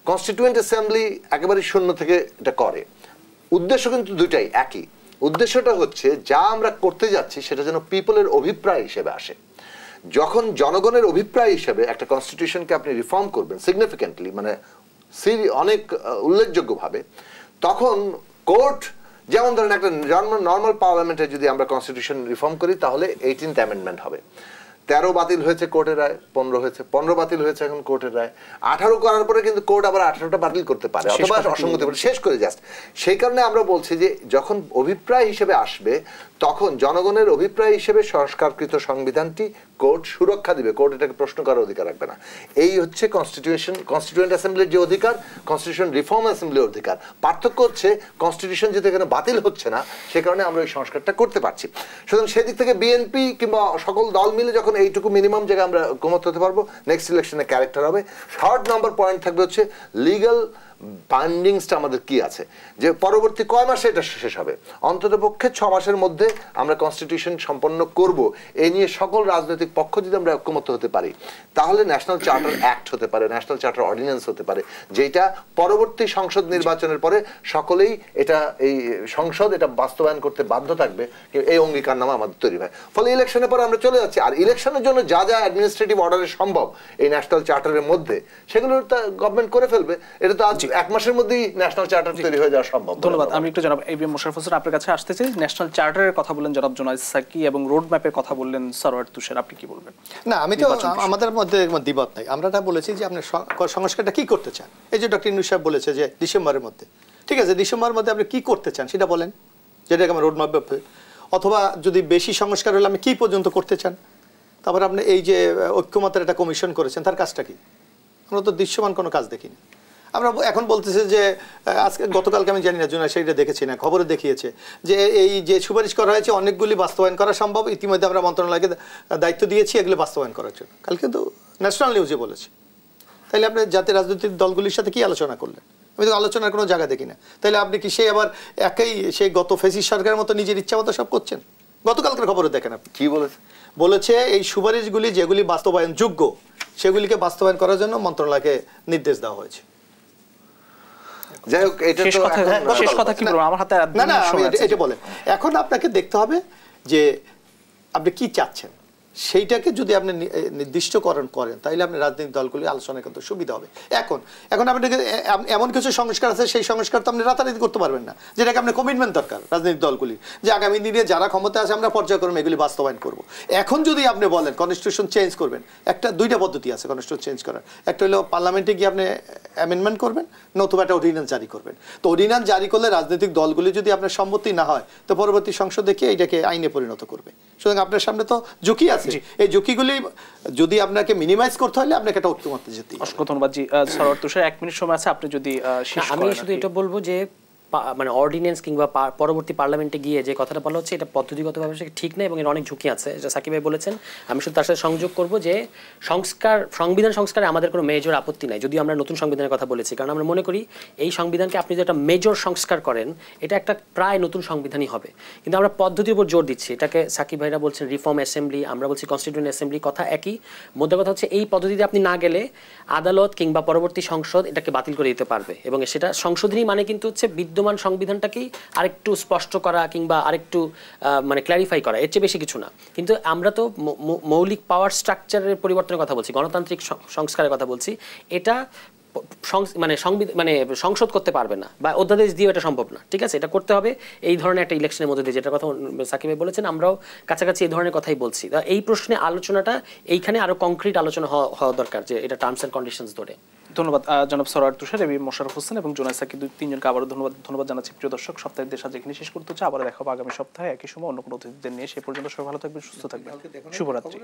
কনস্টিটিউয়েন্ট অ্যাসেম্বলি একেবারে শূন্য থেকে এটা করে। উদ্দেশ্য কিন্তু দুইটাই একই। উদ্দেশ্যটা হচ্ছে যা আমরা করতে যাচ্ছি সেটা যেন পিপলের অভিপ্রায় হিসেবে আসে। যখন জনগণের অভিপ্রায় হিসেবে একটা কনস্টিটিউশনকে আপনি রিফর্ম করবেন সিগনিফিকেন্টলি, মানে অনেক উল্লেখযোগ্যভাবে, তখন কোর্ট, যেমন ধরেন একটা নর্মাল পার্লামেন্টে যদি আমরা কনস্টিটিউশন রিফর্ম করি তাহলে 18th অ্যামেন্ডমেন্ট হবে। 13 বাতিল হয়েছে কোর্টের রায়, 15 হয়েছে, 15 বাতিল হয়েছে এখন কোর্টের রায়, 18 করার পরে কিন্তু কোর্ট আবার 18টা বাতিল করতে পারে অথবা অসঙ্গতি শেষ করে জাস্ট। সেই কারণে আমরা বলছি যে যখন অভিপ্রায় হিসেবে আসবে তখন জনগণের অভিপ্রায় হিসেবে সংস্কারকৃত সংবিধানটি কোর্ট সুরক্ষা দিবে, কোর্ট এটাকে প্রশ্ন করার অধিকার রাখবে না। এই হচ্ছে কনস্টিটিউয়েন্ট অ্যাসেম্বলির যে অধিকার, কনস্টিটিউশন রিফর্ম অ্যাসেম্বলির অধিকার। পার্থক্য হচ্ছে কনস্টিটিউশন যেহেতু এখানে বাতিল হচ্ছে না, সে কারণে আমরা এই সংস্কারটা করতে পারছি। সুতরাং সেদিক থেকে বিএনপি কিংবা সকল দল মিলে যখন এইটুকু মিনিমাম জায়গায় আমরা ঐকমত্য হতে পারবো, নেক্সট ইলেকশনে ক্যারেক্টার হবে। 3rd নম্বর পয়েন্ট থাকবে হচ্ছে লিগ্যাল বাইন্ডিংসটা আমাদের কি আছে, যে পরবর্তী কয় মাসে এটা শেষ হবে, অন্তত পক্ষে 6 মাসের মধ্যে আমরা কনস্টিটিউশন সম্পন্ন করব। এই নিয়ে সকল রাজনৈতিক পক্ষ যদি আমরা ঐক্যমত্য হতে পারি তাহলে ন্যাশনাল চার্টার অ্যাক্ট হতে পারে, ন্যাশনাল চার্টার অর্ডিন্যান্স হতে পারে, যেটা পরবর্তী সংসদ নির্বাচনের পরে সকলেই এটা এই সংসদ এটা বাস্তবায়ন করতে বাধ্য থাকবে, এই অঙ্গীকারনামা আমাদের তৈরি হয়। ফলে ইলেকশনের পরে আমরা চলে যাচ্ছি। আর ইলেকশনের জন্য যা যা অ্যাডমিনিস্ট্রেটিভ অর্ডারে সম্ভব এই ন্যাশনাল চার্টারের মধ্যে, সেগুলো গভর্নমেন্ট করে ফেলবে। এটা তো আজ 1 মাসের মধ্যেই ন্যাশনাল চার্টার তৈরি হয়ে যাওয়া সম্ভব। ধন্যবাদ। আমি একটু জনাব এবিএম মোশাররফ হোসেন আপনার কাছে আসতে চাই। ন্যাশনাল চার্টারের কথা বললেন জনাব জোনায়েদ সাকি এবং রোড ম্যাপের কথা বললেন সরওয়ার তুষার, আপনি কি বলবেন? না, আমি তো আমাদের মধ্যে দ্বিমত নাই। আমরা এটা বলেছি যে আপনি সংস্কারটা কি করতে চান। এই যে ডক্টর ইউনূস সাহেব বলেছে যে ডিসেম্বরের মধ্যে, ঠিক আছে, ডিসেম্বরের মধ্যে আপনি কি করতে চান সেটা বলেন, যেটাকে আমরা রোড ম্যাপ, অথবা যদি বেশি সংস্কার হলে আপনি কি পর্যন্ত করতে চান। তারপর আপনি এই যে ঐক্যমতের একটা কমিশন করেছেন, তার কাজটা কি? আমরা তো দৃশ্যমান কোনো কাজ দেখিনি। আমরা এখন বলতেছি যে আজকে গতকালকে আমি জানি না, জুনিয়র সেইটা দেখেছি না, খবরে দেখিয়েছে যে এই যে সুপারিশ করা হয়েছে অনেকগুলি বাস্তবায়ন করা সম্ভব, ইতিমধ্যে আমরা মন্ত্রণালয়কে দায়িত্ব দিয়েছি এগুলো বাস্তবায়ন করার জন্য। কালকে তো ন্যাশনাল নিউজে বলেছে। তাইলে আপনি জাতীয় রাজনৈতিক দলগুলির সাথে কি আলোচনা করলেন? আমি তো আলোচনার কোনো জায়গা দেখি না। তাইলে আপনি কি সেই আবার সেই গত ফেসিস সরকারের মতো নিজের ইচ্ছা মতো সব করছেন? গতকালকের খবরে দেখেন আপনি কি বলেছে। বলেছে এই সুপারিশগুলি যেগুলি বাস্তবায়ন যোগ্য সেগুলিকে বাস্তবায়ন করার জন্য মন্ত্রণালয়কে নির্দেশ দেওয়া হয়েছে। যাই হোক, এটা শেষ কথা কি বলবো, আমার হাতে না না এটা বলেন। এখন আপনাকে দেখতে হবে যে আপনি কি চাচ্ছেন, সেইটাকে যদি আপনি নির্দিষ্টকরণ করেন তাহলে আপনি রাজনৈতিক দলগুলি আলোচনা করতে সুবিধা হবে। এখন আপনাকে এমন কিছু সংস্কার আছে, সেই সংস্কার তো আপনি রাতারাতি করতে পারবেন না, যেটাকে আপনার কমিটমেন্ট দরকার রাজনৈতিক দলগুলি, যে আগামী দিনে যারা ক্ষমতা আছে আমরা পর্যায়ক্রমে এগুলি বাস্তবায়ন করব। এখন যদি আপনি বলেন কনস্টিটিউশন চেঞ্জ করবেন, দুইটা পদ্ধতি আছে কনস্টিটিউশন চেঞ্জ করার। একটা হলো পার্লামেন্টে গিয়ে আপনি অ্যামেন্ডমেন্ট করবেন, নতুবা একটা অর্ডিন্যান্স জারি করবেন। তো অর্ডিন্যান্স জারি করলে রাজনৈতিক দলগুলি যদি আপনার সম্মতি না হয় তো পরবর্তী সংসদ দেখে এটাকে আইনে পরিণত করবে। সুতরাং আপনার সামনে তো ঝুঁকি আছে, এই ঝুঁকিগুলি যদি আপনাকে মিনিমাইজ করতে হলে আপনাকে একটা ঐক্যমত্যে যেতে হবে। অসংখ্য ধন্যবাদ। জি সরওয়ার তুষার 1 মিনিট সময় আছে, আপনি যদি আমি শুধু এটা বলবো যে মানে অর্ডিন্যান্স কিংবা পরবর্তী পার্লামেন্টে গিয়ে যে কথাটা বলা হচ্ছে এটা পদ্ধতিগতভাবে ঠিক না এবং এর অনেক ঝুঁকি আছে, যেটা সাকিব ভাই বলেছেন। আমি শুধু তার সাথে সংযোগ করব যে সংবিধান সংস্কারে আমাদের কোনো মেজর আপত্তি নাই, যদিও আমরা নতুন সংবিধানের কথা বলেছি, কারণ আমরা মনে করি এই সংবিধানকে আপনি যে একটা মেজর সংস্কার করেন এটা একটা প্রায় নতুন সংবিধানই হবে। কিন্তু আমরা পদ্ধতির উপর জোর দিচ্ছি, এটাকে সাকিব ভাইরা বলছেন রিফর্ম অ্যাসেম্বলি, আমরা বলছি কনস্টিটিউয়েন্ট অ্যাসেম্বলি, কথা একই। মধ্যে কথা হচ্ছে এই পদ্ধতিতে আপনি না গেলে আদালত কিংবা পরবর্তী সংসদ এটাকে বাতিল করে দিতে পারবে, এবং সেটা সংশোধনী মানে কিন্তু হচ্ছে বিদ্যমান সংবিধানটাকে আরেকটু স্পষ্ট করা কিংবা আরেকটু মানে ক্ল্যারিফাই করা, এর চেয়ে বেশি কিছু না। কিন্তু আমরা তো মৌলিক পাওয়ার স্ট্রাকচারের পরিবর্তনের কথা বলছি, গণতান্ত্রিক সংস্কারের কথা বলছি। এটা মানে সংসদ করতে পারবে না বা অধ্যাদেশ দিয়ে এটা সম্ভব না, ঠিক আছে? এটা করতে হবে এই ধরনের একটা ইলেকশনের মধ্যে দিয়ে, যেটার কথা সাকিব ভাই বলেছেন, আমরাও কাছাকাছি এই ধরনের কথাই বলছি। এই প্রশ্নে আলোচনাটা এইখানে আরো কংক্রিট আলোচনা হওয়া দরকার, যে এটা টার্মস অ্যান্ড কন্ডিশনস ধরে। ধন্যবাদ জনাব সরওয়ার তুষার, এবিএম মোশাররফ হোসেন এবং জোনায়েদ সাকি, তিনজনকে আবারও ধন্যবাদ জানাচ্ছি। প্রিয় দর্শক, সপ্তাহের দেশ আজ এখানে শেষ করতে হচ্ছে। আবার দেখা হবে আগামী সপ্তাহে একই সময় অন্য কোনো অতিথিদের নিয়ে। সেই পর্যন্ত সবাই ভালো থাকবেন, সুস্থ থাকবেন। শুভরাত্রি।